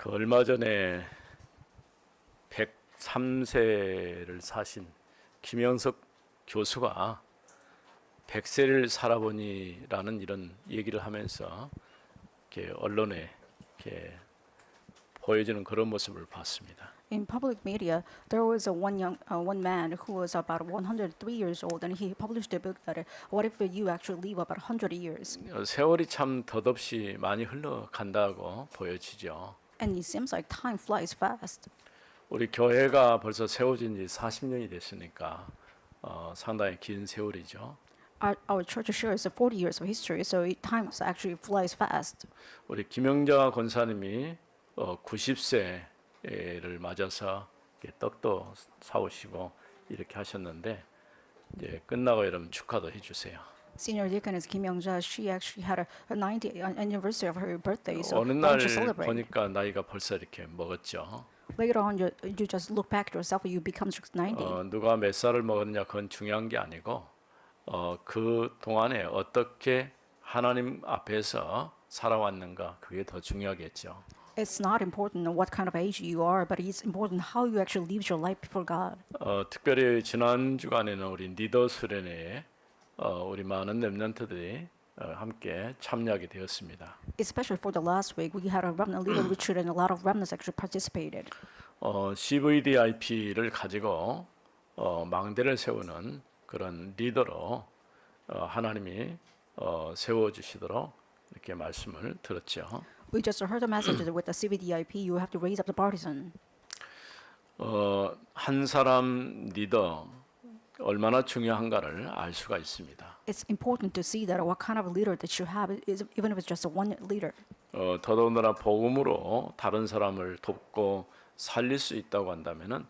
그 얼마 전에 103세를 사신 김영석 교수가 100세를 살아보니라는 이런 얘기를 하면서 이렇게 언론에 이렇게 보여주는 그런 모습을 봤습니다. In public media, there was one man who was about 103 years old, and he published a book that what if you actually live about 100 years? 세월이 참 덧없이 많이 흘러간다고 보여지죠. And it seems like time flies fast. 우리 교회가 벌써 세워진 지 40년이 됐으니까 상당히 긴 세월이죠. Our church shares 40 years of history, so time actually flies fast. 우리 김영자 권사님이 90세를 맞아서 떡도 사오시고 이렇게 하셨는데 이제 끝나고 여러분 축하도 해주세요. Senior Deaconess Kim Young-ja, she actually had a 90th anniversary of her birthday, so 어느 why 날 don't you celebrate? 보니까 나이가 벌써 이렇게 먹었죠. Later on, you just look back at yourself and you become just 90. 누가 몇 살을 먹었냐 그건 중요한 게 아니고 그 동안에 어떻게 하나님 앞에서 살아왔는가 그게 더 중요하겠죠. It's not important what kind of age you are, but it's important how you actually live your life before God. 특별히 지난 주간에는 우리 리더 수련회에 우리 많은 렘넌트들이 함께 참여하게 되었습니다. Especially for the last week, we had a remnant leader retreat and a lot of remnants actually participated. CVDIP를 가지고 망대를 세우는 그런 리더로 하나님이 세워주시도록 이렇게 말씀을 들었죠. We just heard a message that with the CVDIP, you have to raise up the partisan. 한 사람 리더 얼마나 중요한가를 알 수가 있습니다. It's important to see that what kind of leader that you have, even if it's just one leader. 더더군다나 복음으로 다른 사람을 돕고 살릴 수 있다고 한다면은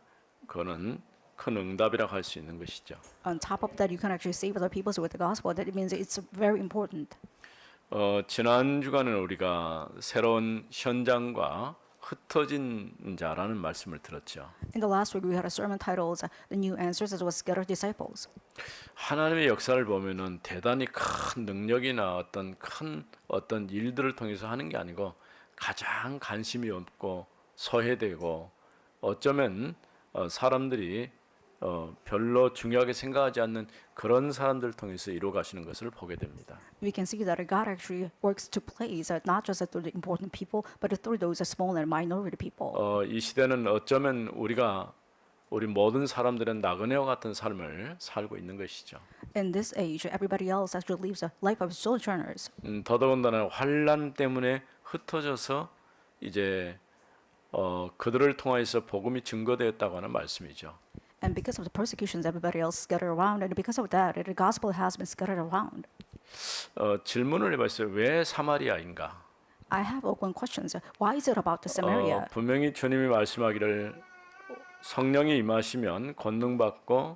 그거는 큰 응답이라고 할 수 있는 것이죠. On top of that, you can actually save other people with the gospel. That means it's very important. 지난 주간은 우리가 새로운 현장과 흩어진 자라는 말씀을 들었죠. In the last week, we had a sermon titled "The New Answers" as well as "Scattered Disciples." 하나님의 역사를 보면은 대단히 큰 능력이나 어떤 일들을 통해서 하는 게 아니고 가장 관심이 없고 소외되고 어쩌면 사람들이 별로 중요하게 생각하지 않는 그런 사람들을 통해서 이루어 가시는 것을 보게 됩니다. We can see that God actually works to place not just through the important people, but through those small and minority people. 이 시대는 어쩌면 우리 모든 사람들은 나그네와 같은 삶을 살고 있는 것이죠. In this age, everybody else actually lives a life of sojourners. 더더군다나 환난 때문에 흩어져서 이제 그들을 통하여서 복음이 증거되었다고 하는 말씀이죠. And because of the persecutions, everybody else scattered around, and because of that, the gospel has been scattered around. 질문을 해봤어요. 왜 사마리아인가? I have one question. Why is it about the Samaria? 분명히 주님이 말씀하기를 성령이 임하시면 권능 받고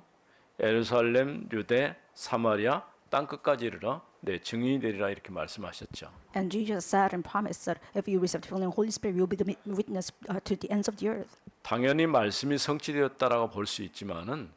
예루살렘, 유대, 사마리아 땅 끝까지 이르러 내 증인이 되리라 이렇게 말씀하셨죠. And Jesus said and promised that if you receive the filling of the Holy Spirit, you will be the witness to the ends of the earth. 당연히 말씀이 성취되었다라고 볼 수 있지만은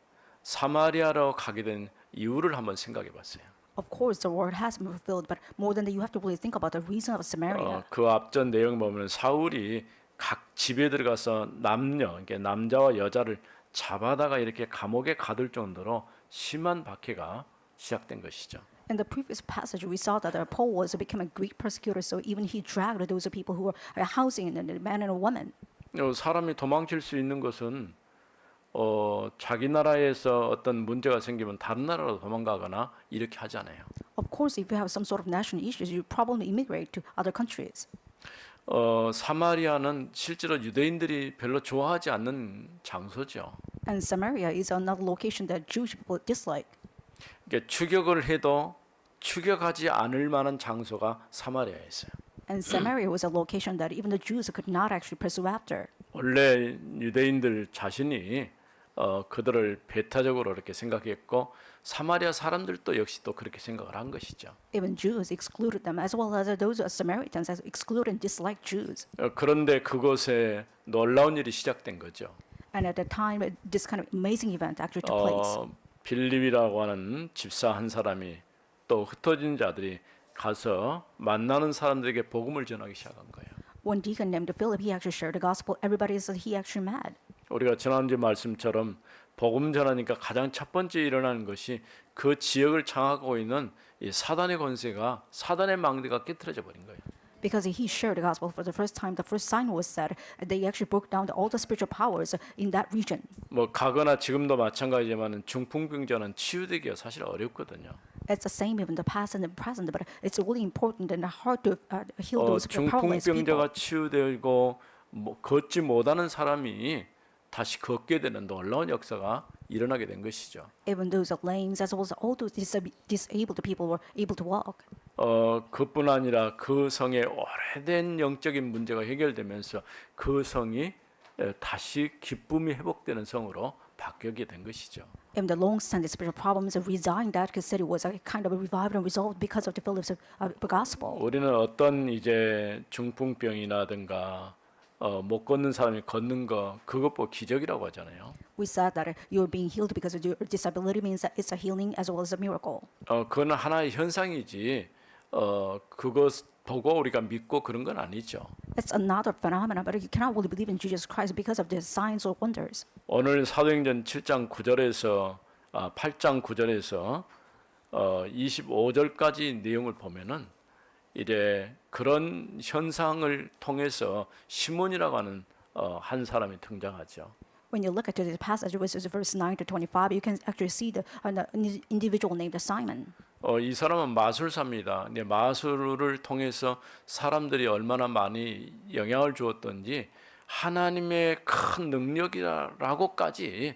사마리아로 가게 된 이유를 한번 생각해 봤어요. Of course, the word has been fulfilled, but more than that, you have to really think about the reason of Samaria. 그 앞전 내용 보면 사울이 각 집에 들어가서 그러니까 남자와 여자를 잡아다가 이렇게 감옥에 가둘 정도로 심한 박해가 시작된 것이죠. In the previous passage, we saw that Paul was becoming a Greek persecutor, so even he dragged those people who were housing a man and a woman. 사람이 도망칠 수 있는 것은 자기 나라에서 어떤 문제가 생기면 다른 나라로 도망가거나 이렇게 하잖아요. Of course, if you have some sort of national issues, you probably immigrate to other countries. 사마리아는 실제로 유대인들이 별로 좋아하지 않는 장소죠. And Samaria is another location that Jewish people dislike. 그러니까 추격을 해도 추격하지 않을 만한 장소가 사마리아였어요. And Samaria was a location that even the Jews could not actually pursue after. 원래 유대인들 자신이 그들을 배타적으로 이렇게 생각했고 사마리아 사람들도 역시 또 그렇게 생각을 한 것이죠. Even Jews excluded them, as well as those Samaritans excluded and disliked Jews. 그런데 그곳에 놀라운 일이 시작된 거죠. And at the time, this kind of amazing event actually took place. 빌립이라고 하는 집사 한 사람이 또 흩어진 자들이 가서 만나는 사람들에게 복음을 전하기 시작한 거예요. One deacon named Philip, he actually shared the gospel. Everybody said he actually mad. 우리가 지난주 말씀처럼 복음 전하니까 가장 첫 번째 일어나는 것이 그 지역을 장악하고 있는 이 사단의 권세가 사단의 망대가 깨트려져 버린 거예요. Because he shared the gospel for the first time, the first sign was that they actually broke down all the spiritual powers in that region. 뭐 가거나 지금도 마찬가지지만은 중풍병자는 치유되기가 사실 어렵거든요. It's the same even the past and the present, but it's really important and hard to heal those paralyzed people. 중풍병자가 치유되고 뭐 걷지 못하는 사람이 다시 걷게 되는 놀라운 역사가 일어나게 된 것이죠. Even those lame as well as all those disabled people were able to walk. 그뿐 아니라 그 성의 오래된 영적인 문제가 해결되면서 그 성이 다시 기쁨이 회복되는 성으로 바뀌게 된 것이죠. And the long-standing spiritual problems of residing that city was a kind of revived and resolved because of the Philip's gospel. 우리는 어떤 이제 중풍병이라든가 못 걷는 사람이 걷는 거 그것 보고 기적이라고 하잖아요. We said that you're being healed because of your disability means that it's a healing as well as a miracle. 그건 하나의 현상이지. 그것 보고 우리가 믿고 그런 건 아니죠. It's another phenomenon, but you cannot really believe in Jesus Christ because of the signs or wonders. 오늘 사도행전 7장 9절에서 8장 9절에서 25절까지 내용을 보면은 이제 그런 현상을 통해서 시몬이라고 하는 한 사람이 등장하죠. When you look at this passage, which is verse 9 to 25, you can actually see an individual named Simon. 이 사람은 마술사입니다. 근데 마술을 통해서 사람들이 얼마나 많이 영향을 주었던지 하나님의 큰 능력이라고까지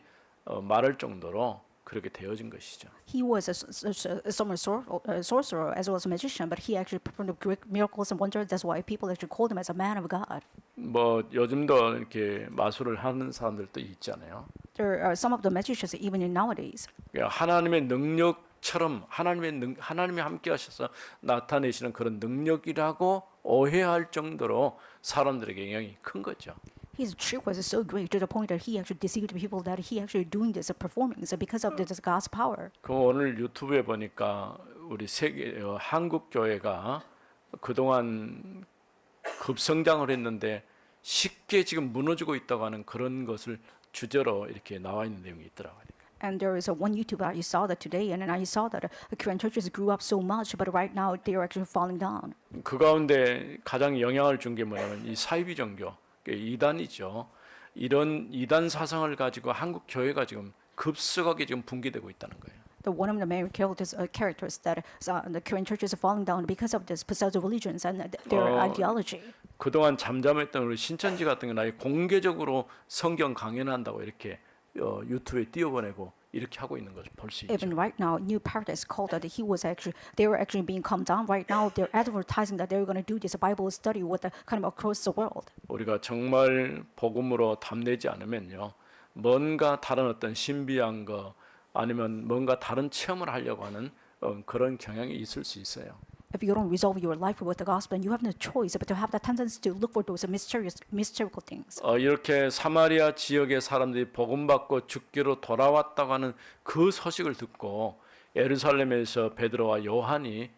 말할 정도로 그렇게 되어진 것이죠. He was a sorcerer as well as a magician, but he actually performed great miracles and wonders. That's why people actually called him as a man of God. 뭐 요즘도 이렇게 마술을 하는 사람들도 있잖아요. There are some of the magicians even in nowadays. 하나님의 능력처럼 하나님이 함께 하셔서 나타내시는 그런 능력이라고 오해할 정도로 사람들에게 영향이 큰 거죠. His trick was so great to the point that he actually deceived people that he actually doing this performance because of this God's power. 그 오늘 유튜브에 보니까 우리 한국 교회가 그동안 급성장을 했는데 쉽게 지금 무너지고 있다고 하는 그런 것을 주제로 이렇게 나와 있는 내용이 있더라고요. And there is one YouTuber I saw that today, and I saw that the Korean churches grew up so much, but right now they are actually falling down. 그 가운데 가장 영향을 준 게 뭐냐면 이 사이비 종교, 이단이죠. 이런 이단 사상을 가지고 한국 교회가 지금 급속하게 지금 붕괴되고 있다는 거예요. One of the main characters that the Korean churches are falling down because of this possessive religions and their ideology. 그동안 잠잠했던 우리 신천지 같은 경우는 아예 공개적으로 성경 강연한다고 이렇게 유튜브에 띄워보내고 이렇게 하고 있는 것을 볼 수 있죠. Even right now, New Paradise called that they were actually being calmed down. Right now, they're advertising that they're going to do this Bible study with kind of across the world. 우리가 정말 복음으로 담내지 않으면요, 뭔가 다른 어떤 신비한 거 아니면 뭔가 다른 체험을 하려고 하는 그런 경향이 있을 수 있어요. If you don't resolve your life with the gospel, you have no choice but to have the tendency to look for those mystical things. 이렇게 사마리아 지역의 사람들이 복음 받고 죽기로 돌아왔다고 하는 그 소식을 듣고 예루살렘에서 베드로와 요한이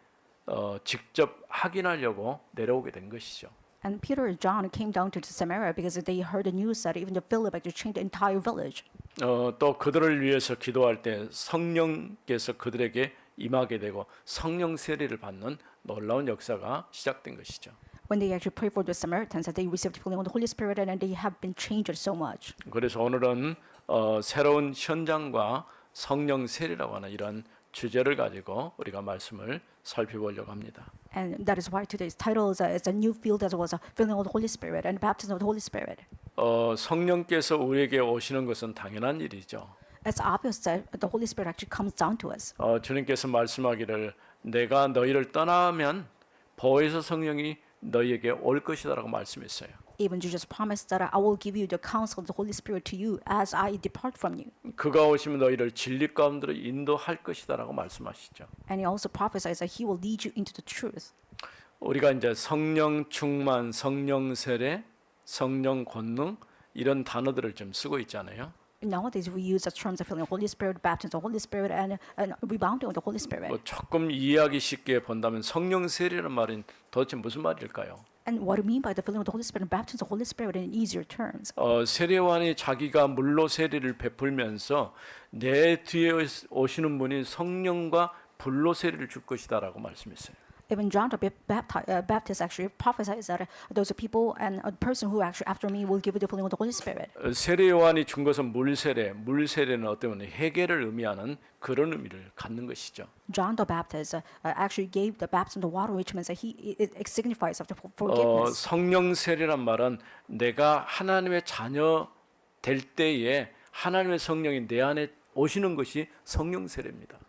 직접 확인하려고 내려오게 된 것이죠. And Peter and John came down to Samaria because they heard the news that even the Philip actually changed the entire village. 또 그들을 위해서 기도할 때 성령께서 그들에게 임하게 되고 성령 세례를 받는 놀라운 역사가 시작된 것이죠. When they actually prayed for the Samaritans, that they received filling of the Holy Spirit and they have been changed so much. 그래서 오늘은 새로운 현장과 성령 세례라고 하는 이런 주제를 가지고 우리가 말씀을 살펴보려고 합니다. And that is why today's title is a new field as well as a filling of the Holy Spirit and baptism of the Holy Spirit. 성령께서 우리에게 오시는 것은 당연한 일이죠. It's obvious that the Holy Spirit actually comes down to us. 주님께서 말씀하기를 내가 너희를 떠나면 보혜사 성령이 너희에게 올 것이다라고 말씀했어요. Even Jesus promised that I will give you the counsel of the Holy Spirit to you as I depart from you. 그가 오시면 너희를 진리 가운데로 인도할 것이다라고 말씀하시죠. And he also prophesies that he will lead you into the truth. 우리가 이제 성령 충만, 성령 세례, 성령 권능 이런 단어들을 좀 쓰고 있잖아요. Nowadays, we use the terms of filling the Holy Spirit, baptism of the Holy Spirit, and rebounding of the Holy Spirit. 뭐 조금 이해하기 쉽게 본다면 성령 세례라는 말은 도대체 무슨 말일까요? And what do you mean by the filling of the Holy Spirit and baptism of the Holy Spirit in easier terms? 세례요한이 자기가 물로 세례를 베풀면서 내 뒤에 오시는 분이 성령과 불로 세례를 줄 것이다라고 말씀했어요. Even John the Baptist actually prophesies that those are people and a person who actually after me will give you the filling of the Holy Spirit. 세례요한이 준 것은 물 세례는 어떤 회개를 의미하는 그런 의미를 갖는 것이죠. John the Baptist actually gave the baptism of the water, which means that it signifies of the forgiveness. 성령 세례란 말은 내가 하나님의 자녀 될 때에 하나님의 성령이 내 안에 오시는 것이 성령 세례입니다.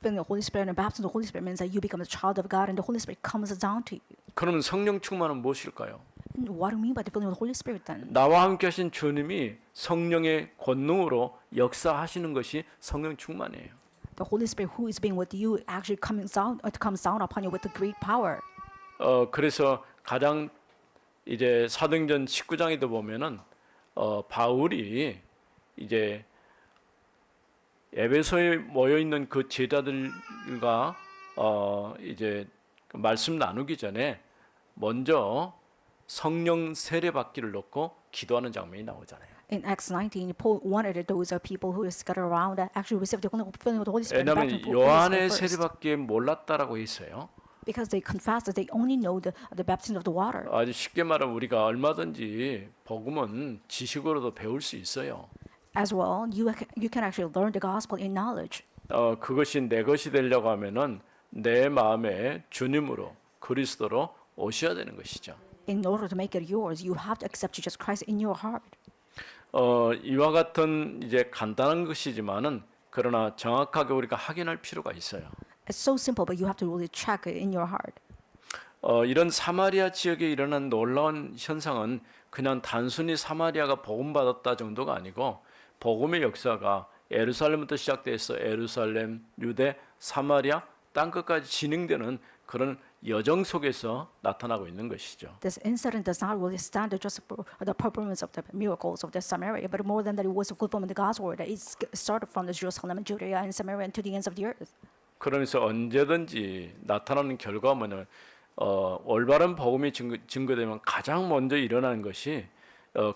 Filling the Holy Spirit and baptism of the Holy Spirit means that you become a child of God and the Holy Spirit comes down to you. 그러면 성령 충만은 무엇일까요? And what do you mean by the filling of the Holy Spirit then? 나와 함께 하신 주님이 성령의 권능으로 역사하시는 것이 성령 충만이에요. The Holy Spirit who is being with you actually comes down upon you with a great power. 그래서 가장 이제 사도행전 19장에도 보면은 바울이 이제 에베소에 모여 있는 그 제자들과 이제 말씀 나누기 전에 먼저 성령 세례 받기를 놓고 기도하는 장면이 나오잖아요. In Acts 19, Paul wanted those people who is scattered around actually receive the filling of the Holy Spirit. and 왜냐하면 baptism of the Holy 요한의 Spirit first. 세례밖에 몰랐다라고 했어요. Because they confess that they only know the baptism of the water. 아주 쉽게 말하면 우리가 얼마든지 복음은 지식으로도 배울 수 있어요. As well, you can actually learn the gospel in knowledge. 그것이 내 것이 되려고 하면은 내 마음에 주님으로 그리스도로 오셔야 되는 것이죠. In order to make it yours, you have to accept Jesus Christ in your heart. 이와 같은 이제 간단한 것이지만은 그러나 정확하게 우리가 확인할 필요가 있어요. It's so simple, but you have to really check it in your heart. 이런 사마리아 지역에 일어난 놀라운 현상은 그냥 단순히 사마리아가 복음받았다 정도가 아니고 복음의 역사가 예루살렘부터 시작돼서 예루살렘, 유대, 사마리아 땅 끝까지 진행되는 그런 여정 속에서 나타나고 있는 것이죠. This incident does not really stand just for the performance of the miracles of the Samaria, but more than that, it was a fulfillment of the God's word. It started from the Jerusalem, Judea, and Samaria, and to the ends of the earth. 그러면서 언제든지 나타나는 결과물은 올바른 복음이 증거되면 가장 먼저 일어나는 것이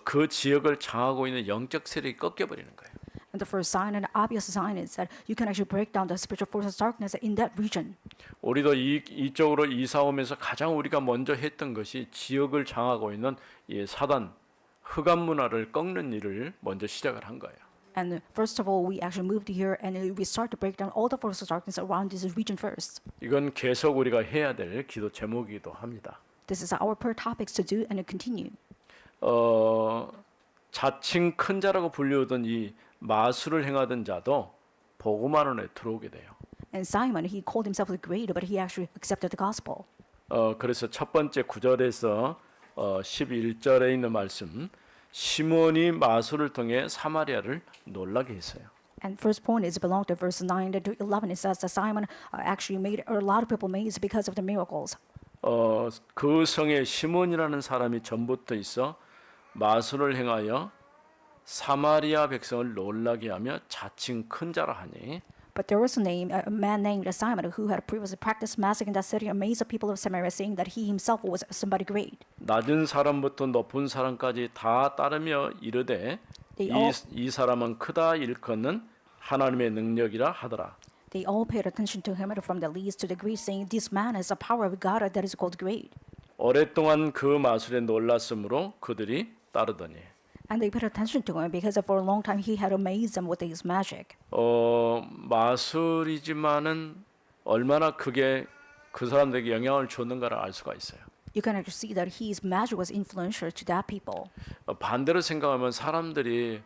그 지역을 장하고 있는 영적 세력이 꺾여버리는 거예요. And the first sign and the obvious sign is that you can actually break down the spiritual forces of darkness in that region. 우리도 이쪽으로 이사 오면서 가장 우리가 먼저 했던 것이 지역을 장하고 있는 이 사단 흑암 문화를 꺾는 일을 먼저 시작을 한 거예요. And first of all, we actually moved here and we start to break down all the forces of darkness around this region first. 이건 계속 우리가 해야 될 기도 제목이기도 합니다. This is our prayer topics to do and to continue. 자칭 큰 자라고 불리우던 이 마술을 행하던 자도 복음 안에 들어오게 돼요. And Simon, he called himself the great, but he actually accepted the gospel. 그래서 첫 번째 9절에서 11절에 있는 말씀 시몬이 마술을 통해 사마리아를 놀라게 했어요. And first point is belong to verse 9 to 11. It says that Simon actually made a lot of people amazed because of the miracles. 그 성에 시몬이라는 사람이 전부터 있어 마술을 행하여 사마리아 백성을 놀라게 하며 자칭 큰 자라 하니 But there was a man named Simon who had previously practiced magic in that city, amazed the people of Samaria, saying that he himself was somebody great. 낮은 사람부터 높은 사람까지 다 따르며 이르되 이 사람은 크다 일컫는 하나님의 능력이라 하더라. They all paid attention to him from the least to the great, saying, "This man has a power of God that is called great." 오랫동안 그 마술에 놀랐으므로 그들이 따르더니 And they paid attention to him because for a long time he had amazed them with his magic. 마술이지만은 얼마나 그게 그 사람들에게 영향을 줬는가를 알 수가 있어요. You can actually see that his magic was influential to that people. 반대로 생각하면 사람들이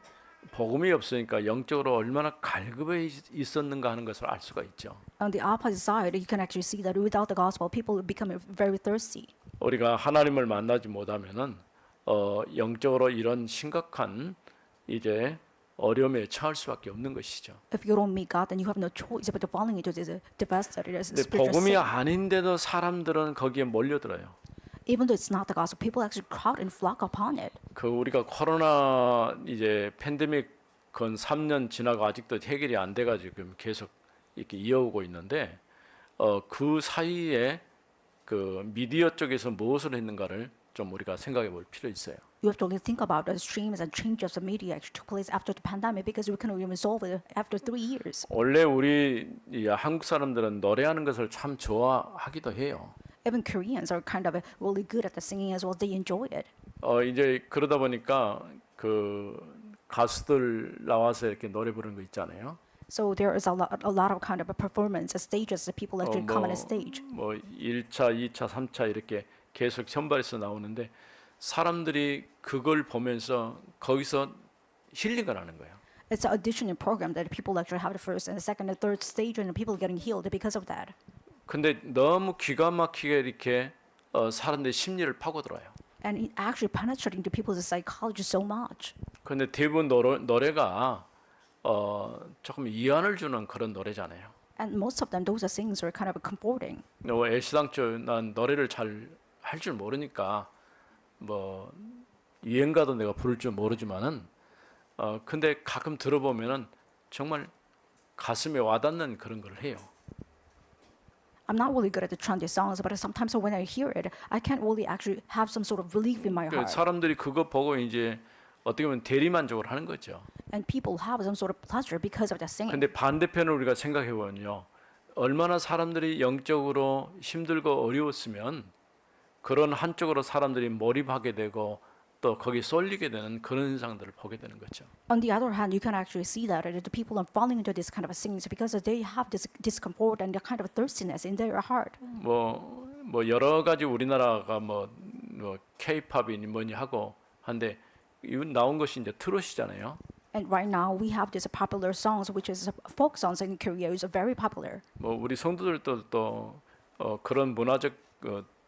복음이 없으니까 영적으로 얼마나 갈급해 있었는가 하는 것을 알 수가 있죠. On the opposite side, you can actually see that without the gospel, people become very thirsty. 우리가 하나님을 만나지 못하면은 영적으로 이런 심각한 이제 어려움에 처할 수밖에 없는 것이죠. If you don't meet God, then you have no choice but to falling into this devastated 근데 spiritual 복음이 sin. 아닌데도 사람들은 거기에 몰려들어요. Even though it's not the gospel, people actually crowd and flock upon it. 그 우리가 코로나 이제 팬데믹 건 3년 지나고 아직도 해결이 안 돼가지고 지금 계속 이렇게 이어오고 있는데 그 사이에 그 미디어 쪽에서 무엇을 했는가를 좀 우리가 생각해 볼 필요 있어요. You have to really think about the streams and changes of media actually took place after the pandemic because we couldn't even resolve it after 3 years. 원래 우리 이 한국 사람들은 노래하는 것을 참 좋아하기도 해요. Even Koreans are kind of really good at the singing as well. They enjoy it. 이제 그러다 보니까 그 가수들 나와서 이렇게 노래 부르는 거 있잖아요. So there is a lot of kind of performance stages that people actually come on a stage. 뭐 1차, 2차, 3차 이렇게 계속 선발해서 나오는데 사람들이 그걸 보면서 거기서 힐링을 하는 거예요. It's an auditioning program that people actually have the first and the second and third stage, and people getting healed because of that. 근데 너무 기가 막히게 이렇게 사람들의 심리를 파고들어요. And it actually penetrating to people's psychology so much. 근데 대부분 노래가 조금 위안을 주는 그런 노래잖아요. And most of them, those things are kind of comforting. 애시당초 난 노래를 잘 할 줄 모르니까 뭐 유행가도 내가 부를 줄 모르지만은 근데 가끔 들어보면은 정말 가슴에 와닿는 그런 걸 해요. I'm not really good at the trendy songs, but sometimes when I hear it, I can't really actually have some sort of relief in my 그 heart. 사람들이 그거 보고 이제 어떻게 보면 대리만족을 하는 거죠. And people have some sort of pleasure because of that singing. 근데 반대편을 우리가 생각해 보면요. 얼마나 사람들이 영적으로 힘들고 어려웠으면 그런 한쪽으로 사람들이 몰입하게 되고 또 거기 쏠리게 되는 그런 현상들을 보게 되는 거죠. On the other hand, you can actually see that the people are falling into this kind of singings because they have this discomfort and the kind of thirstiness in their heart. 뭐 여러 가지 우리나라가 뭐 K-팝이니 뭐니 하고 한데 이건 나온 것이 이제 트롯이잖아요. And right now we have these popular songs, which is folk songs in Korea, is very popular. 뭐 우리 성도들도 또 그런 문화적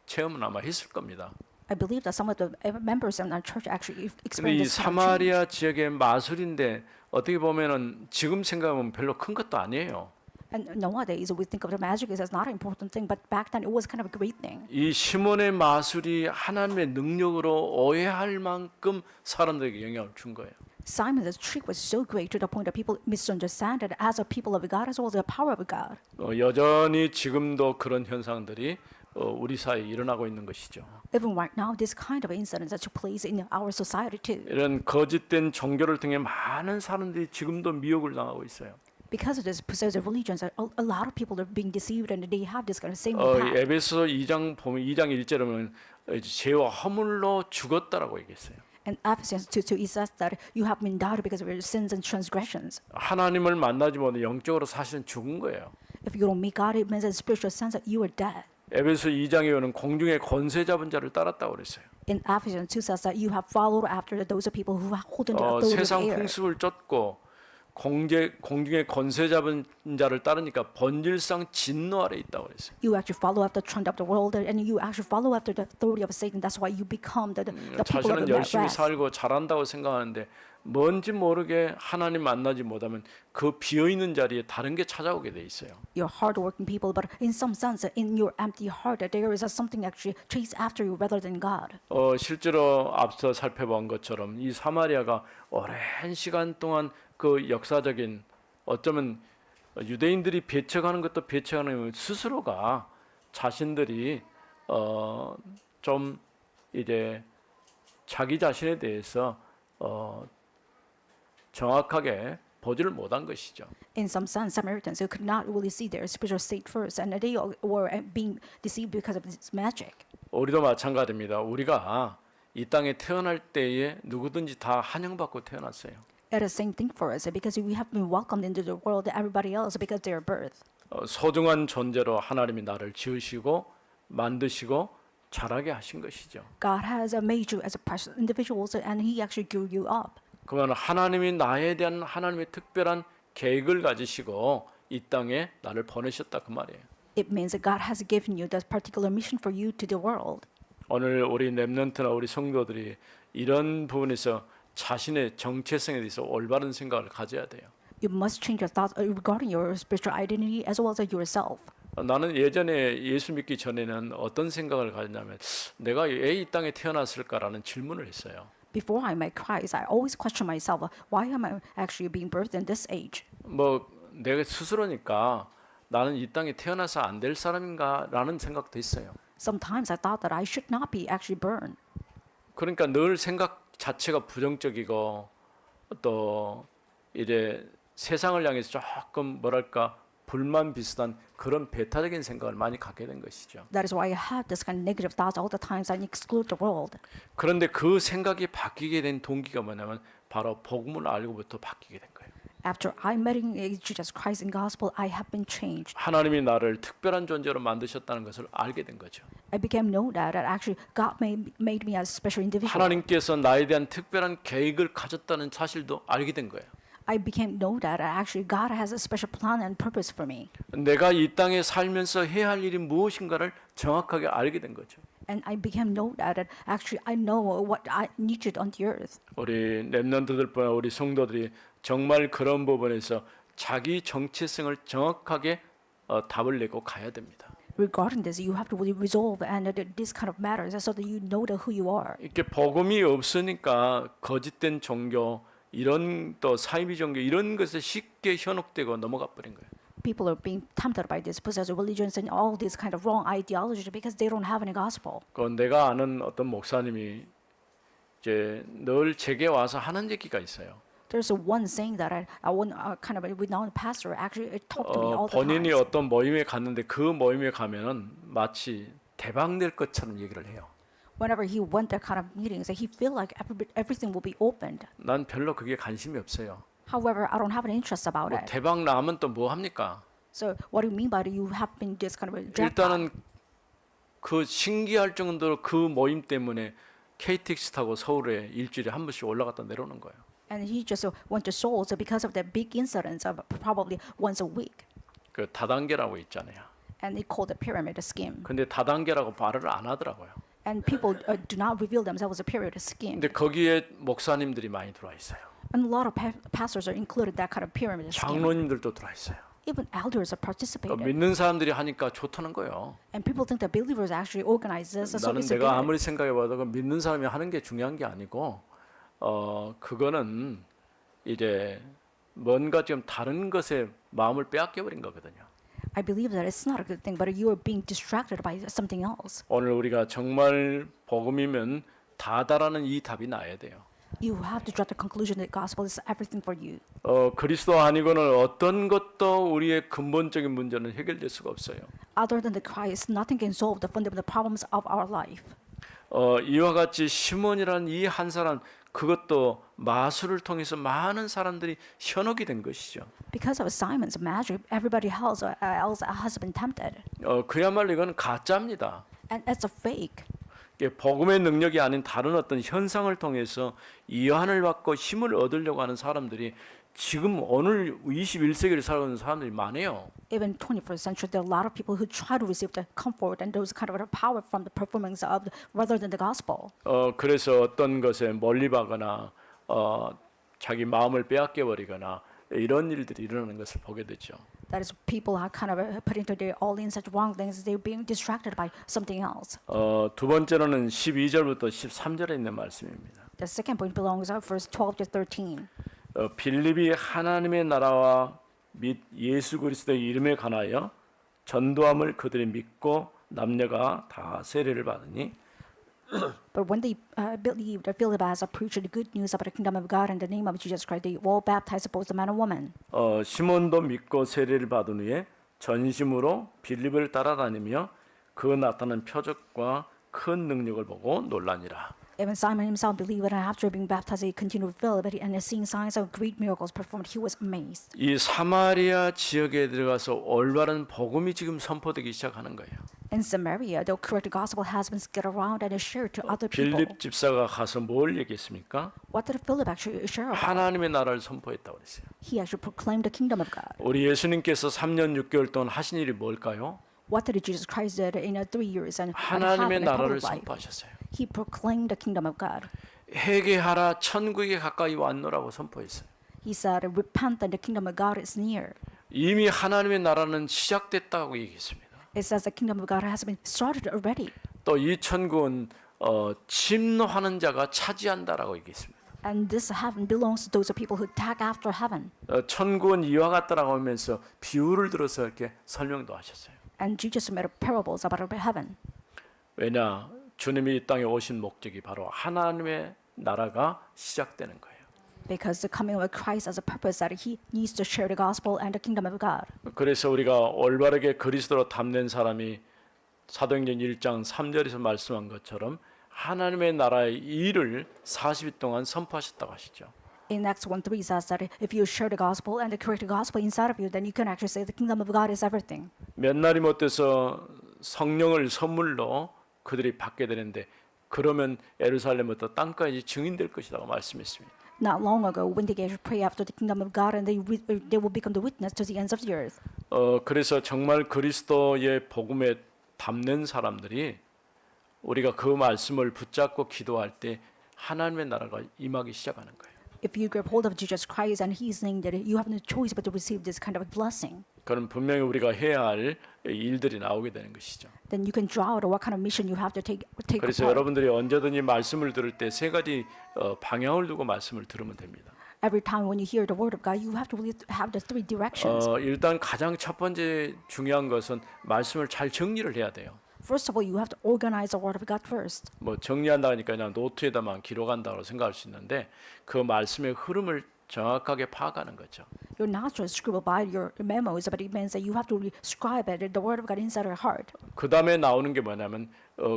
체험은 아마 했을 겁니다. I believe that some of the members in our church actually 근데 experience 이 this kind of change. 사마리아 지역의 마술인데 어떻게 보면은 지금 생각하면 별로 큰 것도 아니에요. And nowadays we think of the magic as not an important thing, but back then it was kind of a great thing. 이 시몬의 마술이 하나님의 능력으로 오해할 만큼 사람들에게 영향을 준 거예요. Simon's trick was so great to the point that people misunderstand it as a people of God as well as the power of God. 여전히 지금도 그런 현상들이 우리 사이에 일어나고 있는 것이죠. Even right now, this kind of incidents that took place in our society too. 이런 거짓된 종교를 통해 많은 사람들이 지금도 미혹을 당하고 있어요. Because of this possessive religions, a lot of people are being deceived and they have this kind of same 이 impact. 에베소 2장 보면 2장 1절에 보면 죄와 허물로 죽었다라고 얘기했어요. And Ephesians 2:2 it says that you have been died because of your sins and transgressions. 하나님을 만나지 못해 영적으로 사실은 죽은 거예요. If you don't meet God, it means in spiritual sense that you are dead. 에베소 2장에 오는 공중의 권세 잡은 자를 따랐다고 그랬어요. In Ephesians 2 says that you have followed after those people who hold the authority of 세상 the air. 풍습을 쫓고 공중의 권세 잡은 자를 따르니까 본질상 진노 아래 있다고 그랬어요. You actually follow after the trend of the world, and you actually follow after the authority of Satan. That's why you become the people of 자신은 the 열심히 wrath. 살고 잘한다고 생각하는데 뭔지 모르게 하나님 만나지 못하면 그 비어 있는 자리에 다른 게 찾아오게 돼 있어요. You're hardworking people, but in some sense, in your empty heart, there is something actually chase after you rather than God. 실제로 앞서 살펴본 것처럼 이 사마리아가 오랜 시간 동안 그 역사적인 어쩌면 유대인들이 배척하는 것도 배척하는 스스로가 자신들이 좀 이제 자기 자신에 대해서 정확하게 보지를 못한 것이죠. In some sense, Samaritans who could not really see their spiritual state first, and they were being deceived because of this magic. 우리도 마찬가지입니다. 우리가 이 땅에 태어날 때에 누구든지 다 환영받고 태어났어요. It is the same thing for us because we have been welcomed into the world, everybody else, because their birth. 소중한 존재로 하나님이 나를 지으시고 만드시고 자라게 하신 것이죠. God has made you as a precious individual, and He actually grew you up. 그러면 하나님이 나에 대한 하나님의 특별한 계획을 가지시고 이 땅에 나를 보내셨다 그 말이에요. It means that God has given you that particular mission for you to the world. 오늘 우리 렘넌트나 우리 성도들이 이런 부분에서 자신의 정체성에 대해서 올바른 생각을 가져야 돼요. You must change your thoughts regarding your spiritual identity as well as yourself. 나는 예전에 예수 믿기 전에는 어떤 생각을 가졌냐면 내가 왜 이 땅에 태어났을까라는 질문을 했어요. before I met Christ, I always question myself, why am I actually being birthed in this age? 뭐 내가 스스로니까 나는 이 땅에 태어나서 안 될 사람인가라는 생각도 있어요. Sometimes I thought that I should not be actually born. 그러니까 늘 생각 자체가 부정적이고 또 이제 세상을 향해서 조금 뭐랄까 불만 비슷한 그런 배타적인 생각을 많이 갖게 된 것이죠. That is why I have this kind of negative thoughts all the times and exclude the world. 그런데 그 생각이 바뀌게 된 동기가 뭐냐면 바로 복음을 알고부터 바뀌게 된 거예요. After I met in Jesus Christ in gospel, I have been changed. 하나님이 나를 특별한 존재로 만드셨다는 것을 알게 된 거죠. I became know that actually God made me as a special individual. 하나님께서 나에 대한 특별한 계획을 가졌다는 사실도 알게 된 거예요. I became know that actually God has a special plan and purpose for me. 내가 이 땅에 살면서 해야 할 일이 무엇인가를 정확하게 알게 된 거죠. And I became know that actually I know what I needed on the earth. 우리 렘넌트들뿐 우리 성도들이 정말 그런 부분에서 자기 정체성을 정확하게 답을 내고 가야 됩니다. Regarding this, you have to really resolve and this kind of matters so that you know who you are. 이렇게 복음이 없으니까 거짓된 종교 이런 또 사이비 종교 이런 것에 쉽게 현혹되고 넘어가 버린 거예요. People are being tempted by this possessive religions and all these kind of wrong ideology because they don't have any gospel. 그 내가 아는 어떤 목사님이 이제 늘 제게 와서 하는 얘기가 있어요. There's one saying that one kind of a renowned pastor actually talked to me all the 본인이 time. 어떤 모임에 갔는데 그 모임에 가면은 마치 대박 낼 것처럼 얘기를 해요. Whenever he went to kind of meetings, he feel like everything will be opened. 난 별로 그게 관심이 없어요. However, I don't have an interest about 뭐 it. 대박 나면 또 뭐 합니까? So what do you mean by you have been this kind of a jackpot? 일단은 그 신기할 정도로 그 모임 때문에 KTX 타고 서울에 일주일에 한 번씩 올라갔다 내려오는 거예요. And he just went to Seoul so because of the big incidents of probably once a week. 그 다단계라고 있잖아요. And he called the pyramid scheme. 근데 다단계라고 말을 안 하더라고요. And people do not reveal themselves as a pyramid scheme. 근데 거기에 목사님들이 많이 들어와 있어요. And a lot of pastors are included in that kind of pyramid scheme. 장로님들도 들어와 있어요. Even elders are 그러니까 participating. 믿는 사람들이 하니까 좋다는 거예요. And people think that believers actually organize this. So 나는 it's 내가 good. 아무리 생각해봐도 그 믿는 사람이 하는 게 중요한 게 아니고 그거는 이제 뭔가 좀 다른 것에 마음을 빼앗겨 버린 거거든요. I believe that it's not a good thing, but you are being distracted by something else. 오늘 우리가 정말 복음이면 다다라는 이 답이 나야 돼요. You have to draw the conclusion that gospel is everything for you. 그리스도 아니고는 어떤 것도 우리의 근본적인 문제는 해결될 수가 없어요. Other than the Christ, nothing can solve the fundamental problems of our life. 이와 같이 시몬이라는 이 한 사람 그것도 마술을 통해서 많은 사람들이 현혹이 된 것이죠. Because of Simon's magic, everybody else has been tempted. 그야말로 이건 가짜입니다. And it's a fake. 이게 복음의 능력이 아닌 다른 어떤 현상을 통해서 이완을 받고 힘을 얻으려고 하는 사람들이 지금 오늘 21세기를 살아가는 사람들이 많아요. Even 21st century, there are a lot of people who try to receive the comfort and those kind of power from the performance of rather than the gospel. 그래서 어떤 것에 멀리 가거나 자기 마음을 빼앗겨 버리거나 이런 일들이 일어나는 것을 보게 되죠. That is, people are kind of put into their all in such wrong things. They're being distracted by something else. 두 번째로는 12절부터 13절에 있는 말씀입니다. The second point belongs to verse 12 to 13. 빌립이 하나님의 나라와 및 예수 그리스도의 이름에 관하여 전도함을 그들이 믿고 남녀가 다 세례를 받으니 But when they believed, Philip has preached the good news about the kingdom of God in the name of Jesus Christ, they all baptized both the man and woman. 시몬도 믿고 세례를 받은 후에 전심으로 빌립을 따라다니며 그 나타난 표적과 큰 능력을 보고 놀라니라. Even Simon himself believed, and after being baptized, he continued with Philip, and seeing signs of great miracles performed, he was amazed. 이 사마리아 지역에 들어가서 올바른 복음이 지금 선포되기 시작하는 거예요. In Samaria, the correct gospel has been scattered around and is shared to other people. 빌립 집사가 가서 뭘 얘기했습니까? What did Philip actually share about? 하나님의 나라를 선포했다고 그랬어요. He actually proclaimed the kingdom of God. 우리 예수님께서 3년 6개월 동안 하신 일이 뭘까요? What did Jesus Christ did in 3 years and half 하나님의 in a 나라를 public life? 선포하셨어요. He proclaimed the kingdom of God. 회개하라 천국에 가까이 왔노라고 선포했어요. He said, repent and the kingdom of God is near. 이미 하나님의 나라는 시작됐다고 얘기했습니다. It says the kingdom of God has been started already. 또 이 천국은 침노하는 자가 차지한다라고 얘기했습니다. And this heaven belongs to those people who tag after heaven. 천국은 이와 같다라고 하면서 비유를 들어서 이렇게 설명도 하셨어요. And Jesus made parables about heaven. 왜냐? 주님이 이 땅에 오신 목적이 바로 하나님의 나라가 시작되는 거예요. Because the coming of Christ has a purpose that he needs to share the gospel and the kingdom of God. 그래서 우리가 올바르게 그리스도로 담는 사람이 사도행전 1장 3절에서 말씀한 것처럼 하나님의 나라의 일을 40일 동안 선포하셨다고 하시죠. In Acts 1:3 says that if you share the gospel and the correct gospel inside of you, then you can actually say the kingdom of God is everything. 몇 날이 못 돼서 성령을 선물로 그들이 받게 되는데 그러면 예루살렘부터 땅까지 증인될 것이라고 말씀했습니다. Not long ago, when they gave pray after the kingdom of God, and they will become the witness to the ends of the earth. 그래서 정말 그리스도의 복음에 담는 사람들이 우리가 그 말씀을 붙잡고 기도할 때 하나님의 나라가 임하기 시작하는 거예요. If you grab hold of Jesus Christ and He is saying that you have no choice but to receive this kind of blessing, 그럼 분명히 우리가 해야 할 일들이 나오게 되는 것이죠. then you can draw out what kind of mission you have to take 그래서 part. 여러분들이 언제든지 말씀을 들을 때 세 가지 방향을 두고 말씀을 들으면 됩니다. Every time when you hear the word of God, you have to really have the three directions. 일단 가장 첫 번째 중요한 것은 말씀을 잘 정리를 해야 돼요. First of all, you have to organize the word of God first. 뭐 정리한다 하니까 그냥 노트에다만 기록한다고 생각할 수 있는데 그 말씀의 흐름을 정확하게 파악하는 거죠. You're not just scribble by your memos, but it means that you have to scribe it, the word of God inside your heart. 그 다음에 나오는 게 뭐냐면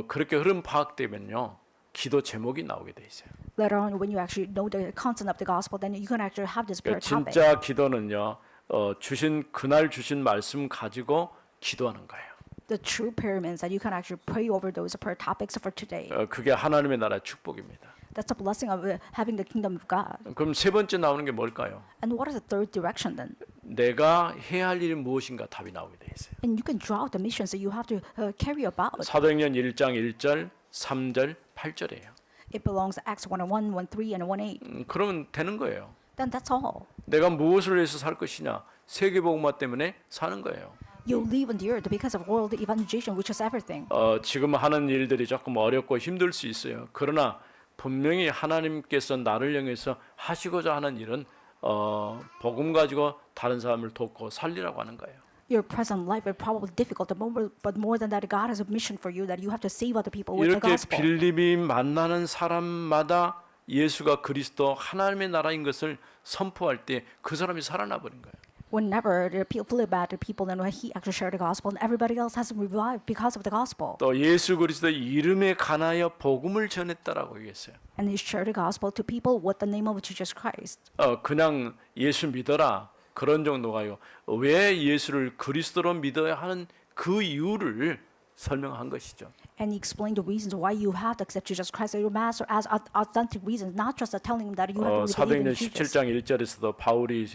그렇게 흐름 파악되면요 기도 제목이 나오게 돼 있어요. Later on, when you actually know the content of the gospel, then you can actually have this prayer topic. 진짜 기도는요 그날 주신 말씀 가지고 기도하는 거예요. The true prayer means that you can actually pray over those prayer topics for today. 그게 하나님의 나라의 축복입니다. That's the blessing of having the kingdom of God. 그럼 세 번째 나오는 게 뭘까요? And what is the third direction then? 내가 해야 할 일이 무엇인가 답이 나오게 돼 있어요. And you can draw out the missions that you have to carry about. 사도행전 1장 1절, 3절, 8절이에요. It belongs to Acts 1:1, 1:3, and 1:8. 그러면 되는 거예요. Then that's all. 내가 무엇을 위해서 살 것이냐? 세계복음화 때문에 사는 거예요. You live on the earth because of world evangelization, which is everything. 지금 하는 일들이 조금 어렵고 힘들 수 있어요. 그러나 분명히 하나님께서 나를 향해서 하시고자 하는 일은 복음 가지고 다른 사람을 돕고 살리라고 하는 거예요. Your present life is probably difficult, but more than that, God has a mission for you that you have to save other people with the 이렇게 gospel. 빌립이 만나는 사람마다 예수가 그리스도 하나님의 나라인 것을 선포할 때 그 사람이 살아나 버린 거예요. Whenever the people bad to people, then when he actually shared the gospel, and everybody else has revived because of the gospel. 또 예수 그리스도의 이름에 관하여 복음을 전했다라고 얘기했어요. And he shared the gospel to people with the name of Jesus Christ. 그냥 예수 믿어라 그런 정도가요. 왜 예수를 그리스도로 믿어야 하는 그 이유를 설명한 것이죠. And he explained the reasons why you have to accept Jesus Christ as your master as authentic reasons, not just telling him that you have to believe in 사도행전 Jesus. 17장 1절에서도 바울이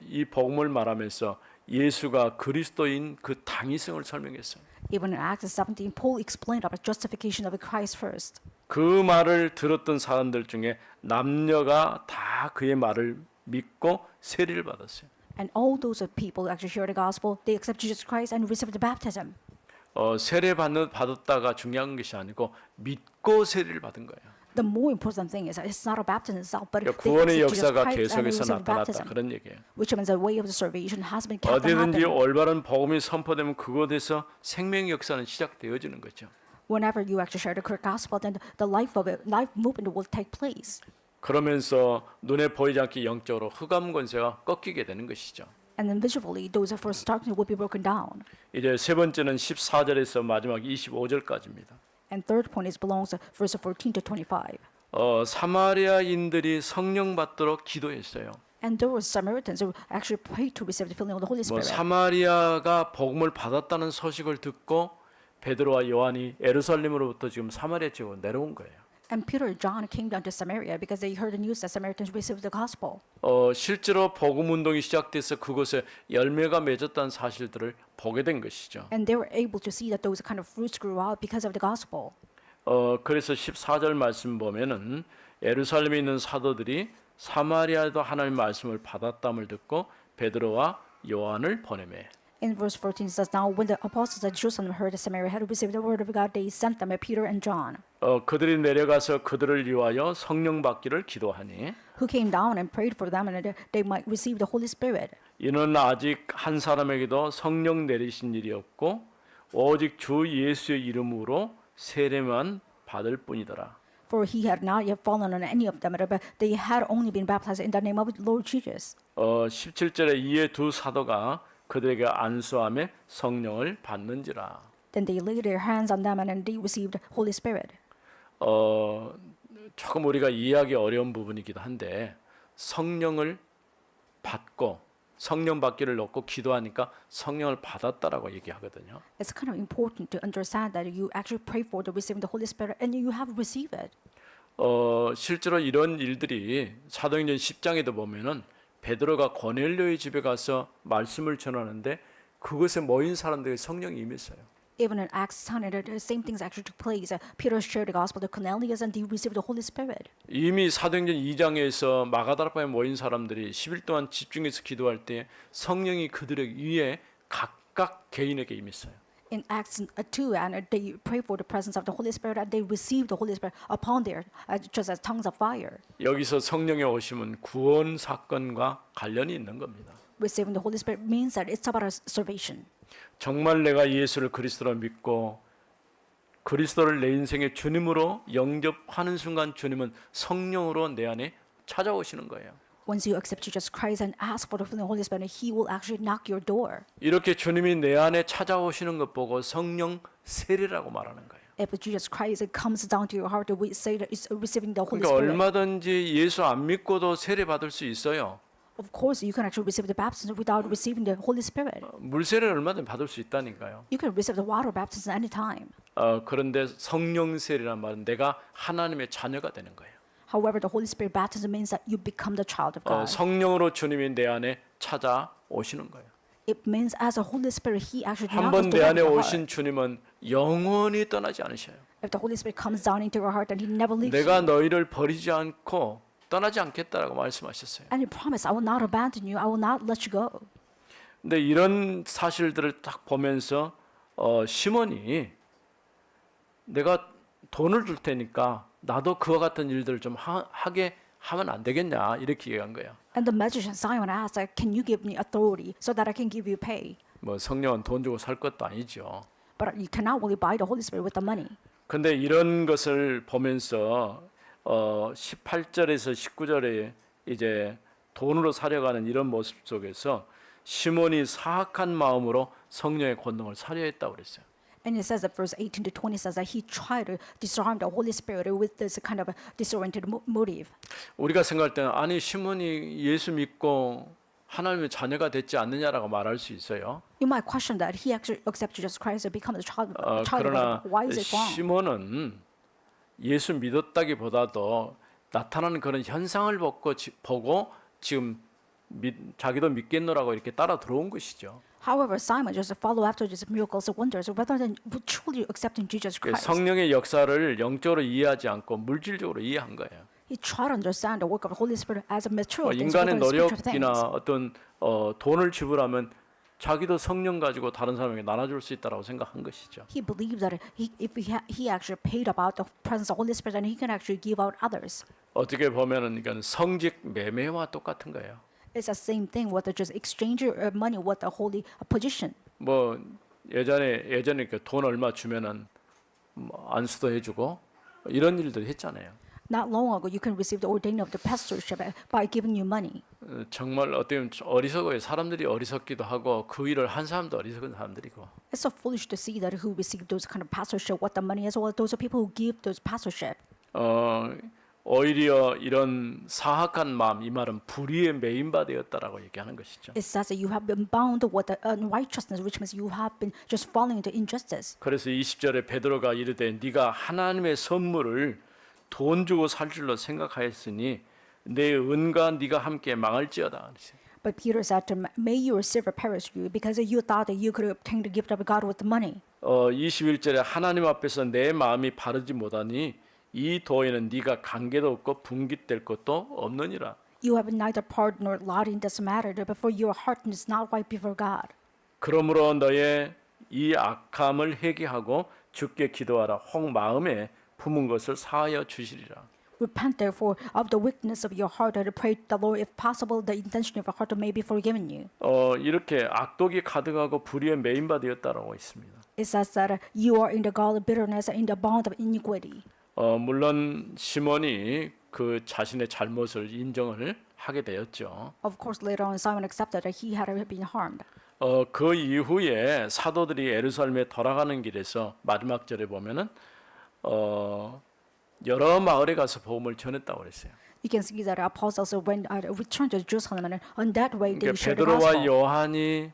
이 복음을 말하면서 예수가 그리스도인 그 당위성을 설명했어요. Even in Acts 17, Paul explained about justification of Christ first. 그 말을 들었던 사람들 중에 남녀가 다 그의 말을 믿고 세례를 받았어요. And all those people actually hear the gospel, they accept Jesus Christ and receive the baptism. 세례 받았다가 중요한 것이 아니고 믿고 세례를 받은 거예요. The more important thing is that it's not a baptism itself, but 그러니까 they 구원의 accept Jesus 역사가 Christ and they 계속해서 receive 나타났다 baptism, 그런 얘기예요. which means the way of the salvation has been kept on 어디든지 happening. 올바른 복음이 선포되면 그곳에서 생명 역사는 시작되어지는 거죠. Whenever you actually share the correct gospel, then the life movement will take place. 그러면서 눈에 보이지 않게 영적으로 흑암 권세가 꺾이게 되는 것이죠. And then visually, those of first darkness will be broken down. 이제 세 번째는 14절에서 마지막 25절까지입니다. And third point is belongs to verse 14 to 25. 사마리아인들이 성령 받도록 기도했어요. And there were Samaritans who actually prayed to receive the filling of the Holy 뭐 Spirit. 사마리아가 복음을 받았다는 소식을 듣고 베드로와 요한이 예루살렘으로부터 지금 사마리아 지역으로 내려온 거예요. And Peter and John came down to Samaria because they heard the news that Samaritans received the gospel. 실제로 복음 운동이 시작돼서 그곳에 열매가 맺었다는 사실들을 보게 된 것이죠. And they were able to see that those kind of fruits grew out because of the gospel. 그래서 14절 말씀 보면은 예루살렘에 있는 사도들이 사마리아도 하나님 말씀을 받았담을 듣고 베드로와 요한을 보내매. In verse 14 it says, Now when the apostles at Jerusalem heard that Samaria had received the word of God, they sent them Peter and John, 그들이 내려가서 그들을 위하여 성령 받기를 기도하니 who came down and prayed for them and that they might receive the Holy Spirit. 이는 아직 한 사람에게도 성령 내리신 일이 없고 오직 주 예수의 이름으로 세례만 받을 뿐이더라. For he had not yet fallen on any of them, but they had only been baptized in the name of Lord Jesus. 17절에 이에 두 사도가 그들에게 안수함에 성령을 받는지라. Then they laid their hands on them and they received Holy Spirit. 조금 우리가 이해하기 어려운 부분이기도 한데 성령을 받고 성령 받기를 놓고 기도하니까 성령을 받았다라고 얘기하거든요. It's kind of important to understand that you actually pray for the receiving the Holy Spirit and you have received it. 실제로 이런 일들이 사도행전 10장에도 보면은 베드로가 고넬료의 집에 가서 말씀을 전하는데 그곳에 모인 사람들에게 성령이 임했어요. Even in Acts 10, the same things actually took place. Peter shared the gospel to Cornelius and they received the Holy Spirit. 이미 사도행전 2장에서 마가다락방에 모인 사람들이 10일 동안 집중해서 기도할 때 성령이 그들의 위에 각각 개인에게 임했어요. In Acts 2, and they prayed for the presence of the Holy Spirit and they received the Holy Spirit upon their just as tongues of fire. 여기서 성령의 오심은 구원 사건과 관련이 있는 겁니다. Receiving the Holy Spirit means that it's about salvation. 정말 내가 예수를 그리스도로 믿고 그리스도를 내 인생의 주님으로 영접하는 순간 주님은 성령으로 내 안에 찾아오시는 거예요. Once you accept Jesus Christ and ask for the filling of the Holy Spirit, He will actually knock your door. 이렇게 주님이 내 안에 찾아오시는 것 보고 성령 세례라고 말하는 거예요. If Jesus Christ comes down to your heart, we say that it's receiving the Holy 그러니까 Spirit. 얼마든지 예수 안 믿고도 세례 받을 수 있어요. Of course, you can actually receive the baptism without receiving the Holy Spirit. 물 세례를 얼마든지 받을 수 있다니까요. You can receive the water baptism anytime. 그런데 성령 세례란 말은 내가 하나님의 자녀가 되는 거예요. However, the Holy Spirit baptism means that you become the child of God. 성령으로 주님이 내 안에 찾아오시는 거예요. It means as a Holy Spirit, He actually 한 knocks 번 the 내 door of 안에 your 오신 heart. 주님은 영원히 떠나지 않으셔요. If the Holy Spirit comes down into your heart, then He never leaves 내가 you. 너희를 버리지 않고 떠나지 않겠다라고 말씀하셨어요. And He promised, I will not abandon you. I will not let you go. 근데 이런 사실들을 딱 보면서 시몬이 내가 돈을 줄 테니까 나도 그와 같은 일들을 좀 하게 하면 안 되겠냐 이렇게 얘기한 거예요. And the magician Simon asked, can you give me authority so that I can give you pay? 뭐 성령은 돈 주고 살 것도 아니죠. But you cannot really buy the Holy Spirit with the money. 근데 이런 것을 보면서 18절에서 19절에 이제 돈으로 사려가는 이런 모습 속에서 시몬이 사악한 마음으로 성령의 권능을 사려 했다고 그랬어요. And it says that verse 18 to 20 says that he tried to disarm the Holy Spirit with this kind of a disoriented motive. 우리가 생각할 때는 아니 시몬이 예수 믿고 하나님의 자녀가 됐지 않느냐라고 말할 수 있어요. You might question that he actually accepted Jesus Christ and become the child of 그러나 God. Why is it wrong? 시몬은 예수 믿었다기보다도 나타나는 그런 현상을 보고 지금 자기도 믿겠노라고 이렇게 따라 들어온 것이죠. However, Simon just followed after these miracles and wonders rather than truly accepting Jesus Christ. 성령의 역사를 영적으로 이해하지 않고 물질적으로 이해한 거예요. He tried to understand the work of the Holy Spirit as a material things 인간의 rather than spiritual 노력이나 things. 어떤 돈을 지불하면 자기도 성령 가지고 다른 사람에게 나눠줄 수 있다라고 생각한 것이죠. He believed that if he actually paid about the presence of the Holy Spirit, then he can actually give out others. 어떻게 보면은 이건 성직 매매와 똑같은 거예요. It's the same thing with the just exchange your money with the holy position. 뭐 예전에 돈 얼마 주면은 안수도 해주고 이런 일들 했잖아요. Not long ago, you can receive the ordaining of the pastorship by giving you money. 정말 어떻게 보면 어리석어요. 사람들이 어리석기도 하고 그 일을 한 사람도 어리석은 사람들이고. It's so foolish to see that who receive those kind of pastorship, what the money is, or those are people who give those pastorship. 오히려 이런 사악한 마음 이 말은 불의에 매인바 되었다라고 얘기하는 것이죠. It says that you have been bound with the unrighteousness, which means you have been just falling into injustice. 그래서 20절에 베드로가 이르되 네가 하나님의 선물을 돈 주고 살 줄로 생각하였으니 내 은과 네가 함께 망할지어다. But Peter said to him, may your silver perish you, because you thought that you could obtain the gift of God with the money. 21절에 하나님 앞에서 내 마음이 바르지 못하니 이 도에는 네가 관계도 없고 분깃될 것도 없느니라. You have neither part nor lot in this matter, but for your heart is not right before God. 그러므로 너의 이 악함을 회개하고 주께 기도하라. 혹 마음에 품은 것을 사하여 주시리라. Repent therefore of the weakness of your heart and pray to the Lord, if possible, the intention of your heart may be forgiven you. 이렇게 악독이 가득하고 불의에 매인바 되었다라고 있습니다. It says that you are in the gall of bitterness and in the bond of iniquity. 물론 시몬이 그 자신의 잘못을 인정을 하게 되었죠. Of course, later on, Simon accepted that he had been harmed. 그 이후에 사도들이 예루살렘에 돌아가는 길에서 마지막 절에 보면은 여러 마을에 가서 복음을 전했다고 그랬어요. You can see that apostles when returned to Jerusalem, and on that way they 그러니까 shared the 베드로와 gospel. 요한이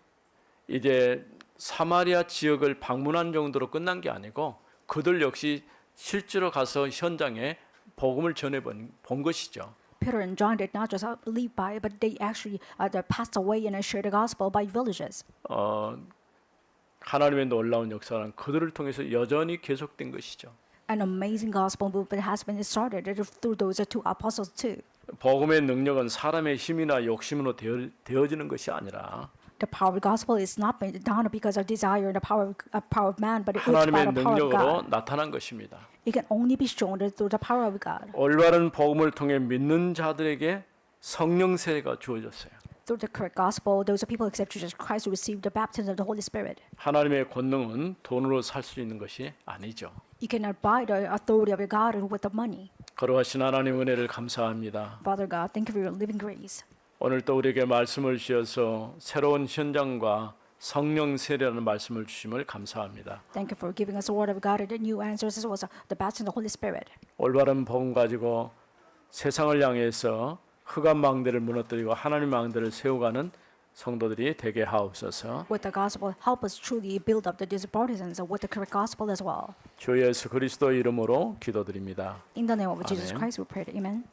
이제 사마리아 지역을 방문한 정도로 끝난 게 아니고 그들 역시 실제로 가서 현장에 복음을 전해 본 것이죠. Peter and John did not just live by, but they actually they passed away and shared the gospel by villages. 하나님의 놀라운 역사는 그들을 통해서 여전히 계속된 것이죠. An amazing gospel movement has been started through those two apostles too. 복음의 능력은 사람의 힘이나 욕심으로 되어지는 것이 아니라 The power of gospel is not made done because of desire and the power of man, but it's by 하나님의 the power of 능력으로 God. 나타난 것입니다. It can only be shown through the power of God. 올바른 복음을 통해 믿는 자들에게 성령 세례가 주어졌어요. Through the correct gospel, those people accept Jesus Christ who receive the baptism of the Holy Spirit. 하나님의 권능은 돈으로 살 수 있는 것이 아니죠. You cannot buy the authority of God with the money. 거룩하신 하나님 은혜를 감사합니다. Father God, thank you for your living grace. 오늘 또 우리에게 말씀을 주셔서 새로운 현장과 성령 세례라는 말씀을 주심을 감사합니다. Thank you for giving us the word of God and the new answers as well as the baptism of the Holy Spirit. 올바른 복음 가지고 세상을 향해서 흑암 망대를 무너뜨리고 하나님 망대를 세워가는 성도들이 되게 하옵소서. With the gospel, help us truly build up the partisans with the correct gospel as well. 주 예수 그리스도 이름으로 기도드립니다. In the name of Jesus Amen. Christ, we pray. Amen.